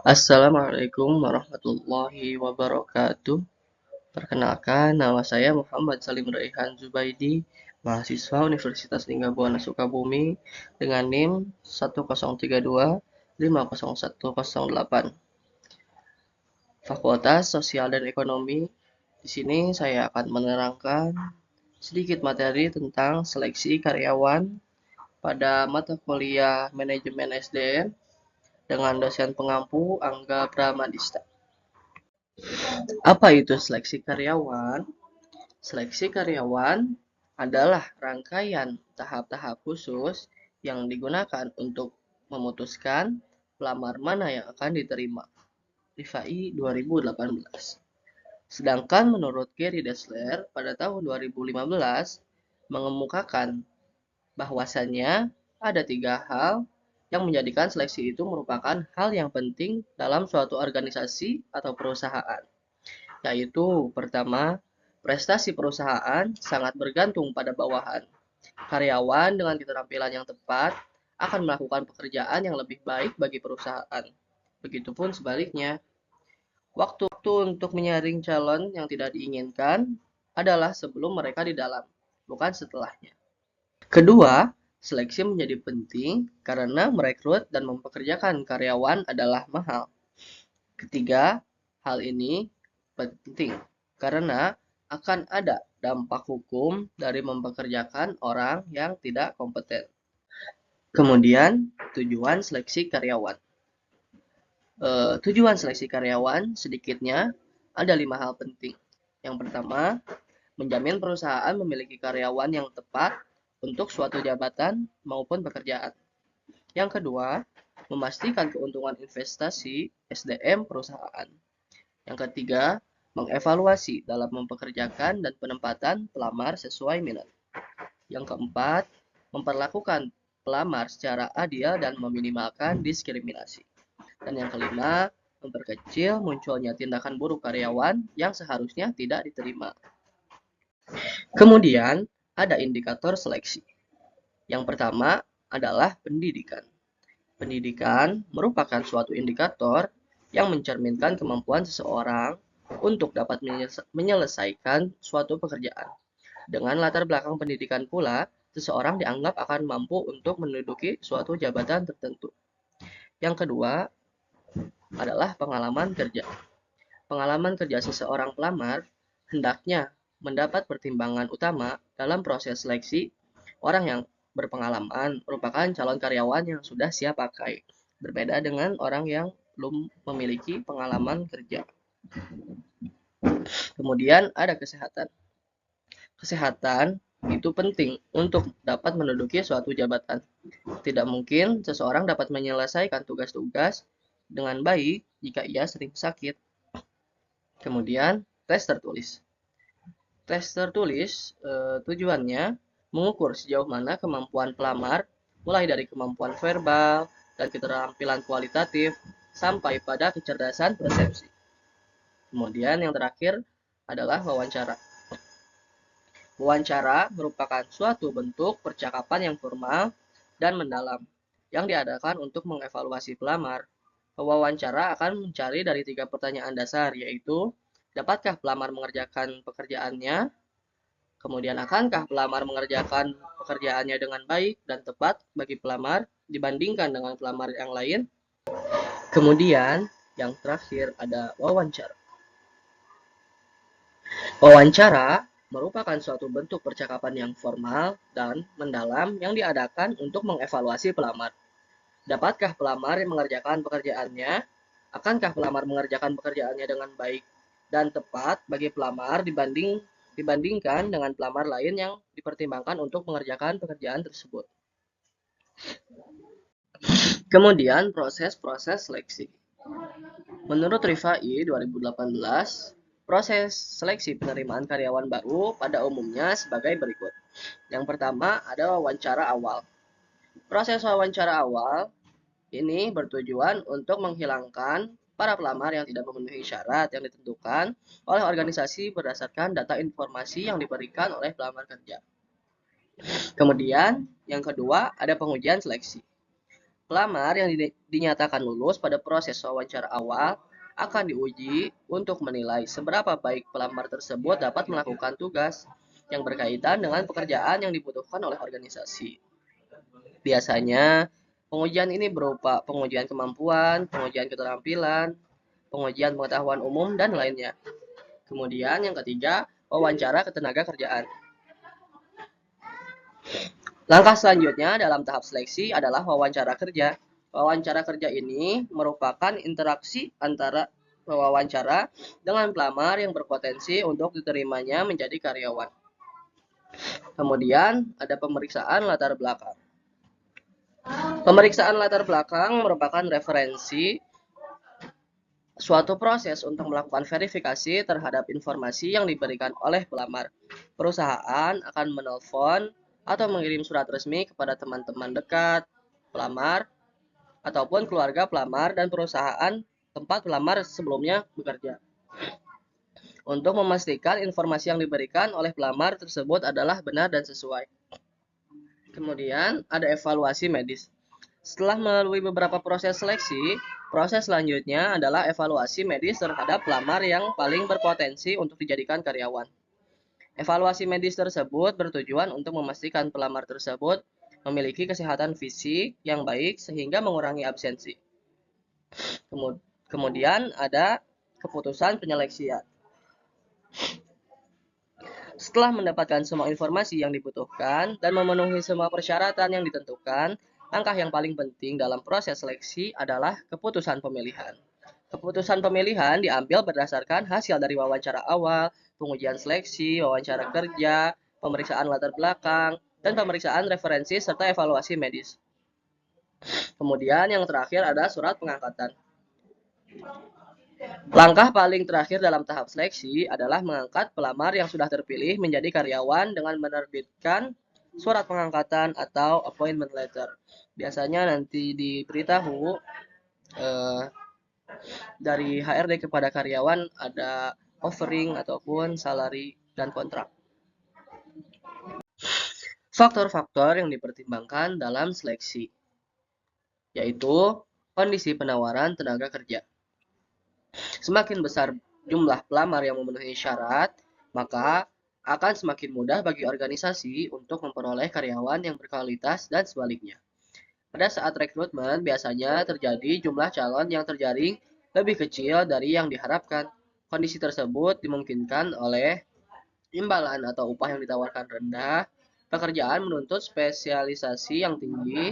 Assalamualaikum warahmatullahi wabarakatuh. Perkenalkan, nama saya Muhammad Salim Raihan Zubaidi, mahasiswa Universitas Linggabuana Sukabumi dengan NIM 1032500108. Fakultas Sosial dan Ekonomi. Di sini saya akan menerangkan sedikit materi tentang seleksi karyawan pada mata kuliah Manajemen SDM dengan dosen pengampu Angga Pramadista. Apa itu seleksi karyawan? Seleksi karyawan adalah rangkaian tahap-tahap khusus yang digunakan untuk memutuskan pelamar mana yang akan diterima. Rifai 2018. Sedangkan menurut Gary Dessler pada tahun 2015 mengemukakan bahwasannya ada 3 hal yang menjadikan seleksi itu merupakan hal yang penting dalam suatu organisasi atau perusahaan, yaitu pertama, prestasi perusahaan sangat bergantung pada bawahan. Karyawan dengan keterampilan yang tepat akan melakukan pekerjaan yang lebih baik bagi perusahaan. Begitupun sebaliknya, waktu untuk menyaring calon yang tidak diinginkan adalah sebelum mereka di dalam, bukan setelahnya. Kedua, seleksi menjadi penting karena merekrut dan mempekerjakan karyawan adalah mahal. Ketiga, hal ini penting karena akan ada dampak hukum dari mempekerjakan orang yang tidak kompeten. Kemudian, tujuan seleksi karyawan. Tujuan seleksi karyawan sedikitnya ada 5 hal penting. Yang pertama, menjamin perusahaan memiliki karyawan yang tepat untuk suatu jabatan maupun pekerjaan. Yang kedua, memastikan keuntungan investasi SDM perusahaan. Yang ketiga, mengevaluasi dalam mempekerjakan dan penempatan pelamar sesuai minat. Yang keempat, memperlakukan pelamar secara adil dan meminimalkan diskriminasi. Dan yang kelima, memperkecil munculnya tindakan buruk karyawan yang seharusnya tidak diterima. Kemudian, ada indikator seleksi. Yang pertama adalah pendidikan. Pendidikan merupakan suatu indikator yang mencerminkan kemampuan seseorang untuk dapat menyelesaikan suatu pekerjaan. Dengan latar belakang pendidikan pula, seseorang dianggap akan mampu untuk menduduki suatu jabatan tertentu. Yang kedua adalah pengalaman kerja. Pengalaman kerja seseorang pelamar hendaknya mendapat pertimbangan utama dalam proses seleksi. Orang yang berpengalaman merupakan calon karyawan yang sudah siap pakai, berbeda dengan orang yang belum memiliki pengalaman kerja. Kemudian ada kesehatan. Kesehatan itu penting untuk dapat menduduki suatu jabatan. Tidak mungkin seseorang dapat menyelesaikan tugas-tugas dengan baik jika ia sering sakit. Kemudian tes tertulis. Tes tertulis tujuannya mengukur sejauh mana kemampuan pelamar, mulai dari kemampuan verbal dan keterampilan kualitatif sampai pada kecerdasan persepsi. Kemudian yang terakhir adalah wawancara. Wawancara merupakan suatu bentuk percakapan yang formal dan mendalam yang diadakan untuk mengevaluasi pelamar. Wawancara akan mencari dari 3 pertanyaan dasar, yaitu dapatkah pelamar mengerjakan pekerjaannya? Kemudian, akankah pelamar mengerjakan pekerjaannya dengan baik dan tepat bagi pelamar dibandingkan dengan pelamar yang lain? Kemudian, yang terakhir ada wawancara. Wawancara merupakan suatu bentuk percakapan yang formal dan mendalam yang diadakan untuk mengevaluasi pelamar. Dapatkah pelamar yang mengerjakan pekerjaannya? Akankah pelamar mengerjakan pekerjaannya dengan baik dan tepat bagi pelamar dibandingkan dengan pelamar lain yang dipertimbangkan untuk mengerjakan pekerjaan tersebut. Kemudian proses-proses seleksi. Menurut Rifai 2018, proses seleksi penerimaan karyawan baru pada umumnya sebagai berikut. Yang pertama ada wawancara awal. Proses wawancara awal ini bertujuan untuk menghilangkan para pelamar yang tidak memenuhi syarat yang ditentukan oleh organisasi berdasarkan data informasi yang diberikan oleh pelamar kerja. Kemudian, yang kedua ada pengujian seleksi. Pelamar yang dinyatakan lulus pada proses wawancara awal akan diuji untuk menilai seberapa baik pelamar tersebut dapat melakukan tugas yang berkaitan dengan pekerjaan yang dibutuhkan oleh organisasi. Biasanya, pengujian ini berupa pengujian kemampuan, pengujian keterampilan, pengujian pengetahuan umum, dan lainnya. Kemudian yang ketiga, wawancara ketenaga kerjaan. Langkah selanjutnya dalam tahap seleksi adalah wawancara kerja. Wawancara kerja ini merupakan interaksi antara wawancara dengan pelamar yang berpotensi untuk diterimanya menjadi karyawan. Kemudian ada pemeriksaan latar belakang. Pemeriksaan latar belakang merupakan referensi suatu proses untuk melakukan verifikasi terhadap informasi yang diberikan oleh pelamar. Perusahaan akan menelpon atau mengirim surat resmi kepada teman-teman dekat pelamar ataupun keluarga pelamar dan perusahaan tempat pelamar sebelumnya bekerja untuk memastikan informasi yang diberikan oleh pelamar tersebut adalah benar dan sesuai. Kemudian ada evaluasi medis. Setelah melalui beberapa proses seleksi, proses selanjutnya adalah evaluasi medis terhadap pelamar yang paling berpotensi untuk dijadikan karyawan. Evaluasi medis tersebut bertujuan untuk memastikan pelamar tersebut memiliki kesehatan fisik yang baik sehingga mengurangi absensi. Kemudian ada keputusan penyeleksian. Setelah mendapatkan semua informasi yang dibutuhkan dan memenuhi semua persyaratan yang ditentukan, langkah yang paling penting dalam proses seleksi adalah keputusan pemilihan. Keputusan pemilihan diambil berdasarkan hasil dari wawancara awal, pengujian seleksi, wawancara kerja, pemeriksaan latar belakang, dan pemeriksaan referensi serta evaluasi medis. Kemudian yang terakhir ada surat pengangkatan. Langkah paling terakhir dalam tahap seleksi adalah mengangkat pelamar yang sudah terpilih menjadi karyawan dengan menerbitkan surat pengangkatan atau appointment letter. Biasanya nanti diberitahu dari HRD kepada karyawan ada offering ataupun salary dan kontrak. Faktor-faktor yang dipertimbangkan dalam seleksi yaitu kondisi penawaran tenaga kerja. Semakin besar jumlah pelamar yang memenuhi syarat, maka akan semakin mudah bagi organisasi untuk memperoleh karyawan yang berkualitas dan sebaliknya. Pada saat rekrutmen, biasanya terjadi jumlah calon yang terjaring lebih kecil dari yang diharapkan. Kondisi tersebut dimungkinkan oleh imbalan atau upah yang ditawarkan rendah, pekerjaan menuntut spesialisasi yang tinggi,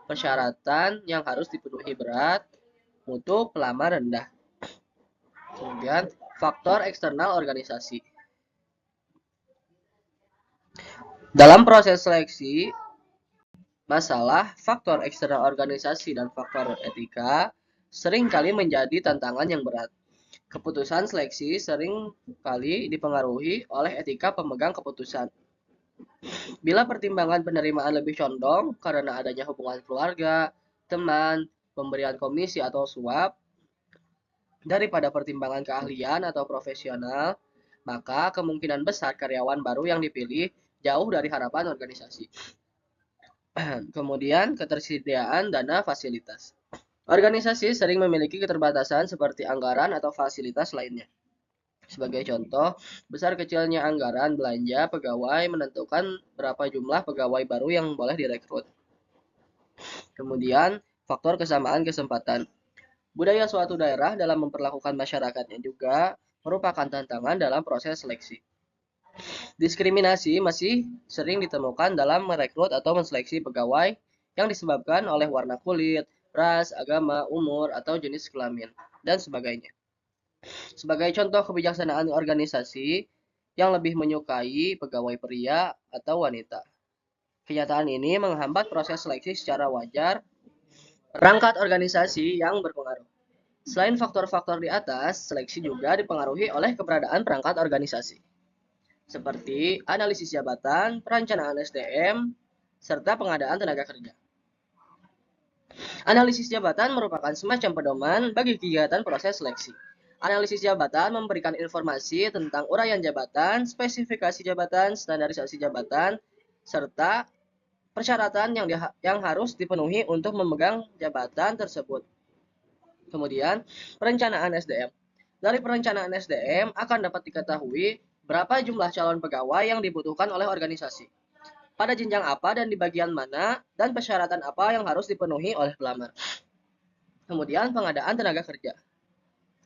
persyaratan yang harus dipenuhi berat, mutu pelamar rendah. Kemudian, faktor eksternal organisasi. Dalam proses seleksi, masalah faktor eksternal organisasi dan faktor etika seringkali menjadi tantangan yang berat. Keputusan seleksi sering kali dipengaruhi oleh etika pemegang keputusan. Bila pertimbangan penerimaan lebih condong karena adanya hubungan keluarga, teman, pemberian komisi atau suap, daripada pertimbangan keahlian atau profesional, maka kemungkinan besar karyawan baru yang dipilih jauh dari harapan organisasi. Kemudian, ketersediaan dana fasilitas. Organisasi sering memiliki keterbatasan seperti anggaran atau fasilitas lainnya. Sebagai contoh, besar kecilnya anggaran belanja pegawai menentukan berapa jumlah pegawai baru yang boleh direkrut. Kemudian, faktor kesamaan kesempatan. Budaya suatu daerah dalam memperlakukan masyarakatnya juga merupakan tantangan dalam proses seleksi. Diskriminasi masih sering ditemukan dalam merekrut atau menseleksi pegawai yang disebabkan oleh warna kulit, ras, agama, umur, atau jenis kelamin, dan sebagainya. Sebagai contoh kebijaksanaan organisasi yang lebih menyukai pegawai pria atau wanita. Kenyataan ini menghambat proses seleksi secara wajar. Perangkat organisasi yang berpengaruh. Selain faktor-faktor di atas, seleksi juga dipengaruhi oleh keberadaan perangkat organisasi, seperti analisis jabatan, perencanaan SDM, serta pengadaan tenaga kerja. Analisis jabatan merupakan semacam pedoman bagi kegiatan proses seleksi. Analisis jabatan memberikan informasi tentang uraian jabatan, spesifikasi jabatan, standarisasi jabatan, serta persyaratan yang harus dipenuhi untuk memegang jabatan tersebut. Kemudian, perencanaan SDM. Dari perencanaan SDM akan dapat diketahui berapa jumlah calon pegawai yang dibutuhkan oleh organisasi, pada jenjang apa dan di bagian mana, dan persyaratan apa yang harus dipenuhi oleh pelamar. Kemudian, pengadaan tenaga kerja.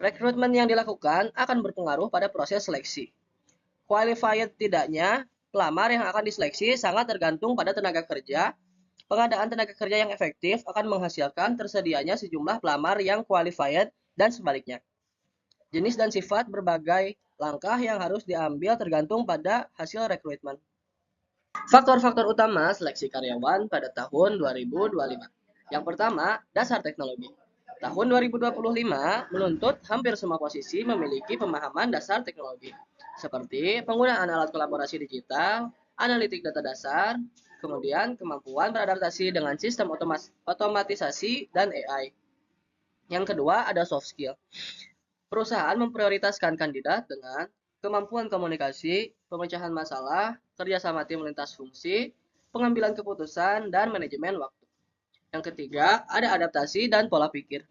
Rekrutmen yang dilakukan akan berpengaruh pada proses seleksi. Qualified tidaknya pelamar yang akan diseleksi sangat tergantung pada tenaga kerja. Pengadaan tenaga kerja yang efektif akan menghasilkan tersedianya sejumlah pelamar yang qualified dan sebaliknya. Jenis dan sifat berbagai langkah yang harus diambil tergantung pada hasil rekrutmen. Faktor-faktor utama seleksi karyawan pada tahun 2025. Yang pertama, dasar teknologi. Tahun 2025 menuntut hampir semua posisi memiliki pemahaman dasar teknologi, seperti penggunaan alat kolaborasi digital, analitik data dasar, kemudian kemampuan beradaptasi dengan sistem otomatisasi dan AI. Yang kedua, ada soft skill. Perusahaan memprioritaskan kandidat dengan kemampuan komunikasi, pemecahan masalah, kerjasama tim lintas fungsi, pengambilan keputusan, dan manajemen waktu. Yang ketiga, ada adaptasi dan pola pikir.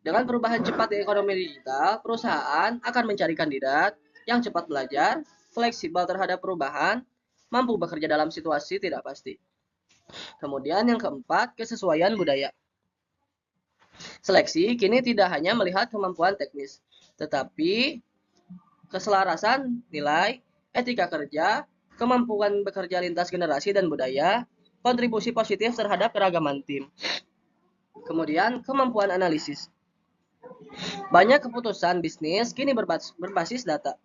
Dengan perubahan cepat di ekonomi digital, perusahaan akan mencari kandidat yang cepat belajar, fleksibel terhadap perubahan, mampu bekerja dalam situasi tidak pasti. Kemudian yang keempat, kesesuaian budaya. Seleksi kini tidak hanya melihat kemampuan teknis, tetapi keselarasan nilai, etika kerja, kemampuan bekerja lintas generasi dan budaya, kontribusi positif terhadap keragaman tim. Kemudian kemampuan analisis. Banyak keputusan bisnis kini berbasis data.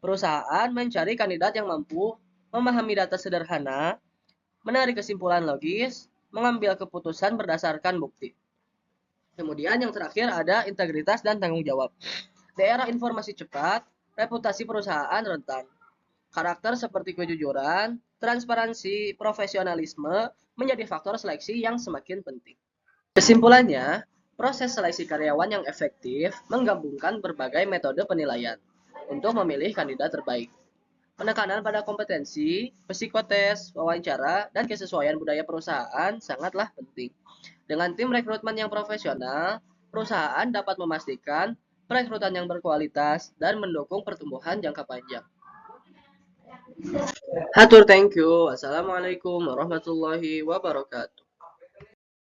Perusahaan mencari kandidat yang mampu memahami data sederhana, menarik kesimpulan logis, mengambil keputusan berdasarkan bukti. Kemudian yang terakhir ada integritas dan tanggung jawab. Di era informasi cepat, reputasi perusahaan rentan. Karakter seperti kejujuran, transparansi, profesionalisme menjadi faktor seleksi yang semakin penting. Kesimpulannya, proses seleksi karyawan yang efektif menggabungkan berbagai metode penilaian untuk memilih kandidat terbaik. Penekanan pada kompetensi, psikotes, wawancara, dan kesesuaian budaya perusahaan sangatlah penting. Dengan tim rekrutmen yang profesional, perusahaan dapat memastikan perekrutan yang berkualitas dan mendukung pertumbuhan jangka panjang. Hatur thank you. Wassalamualaikum warahmatullahi wabarakatuh.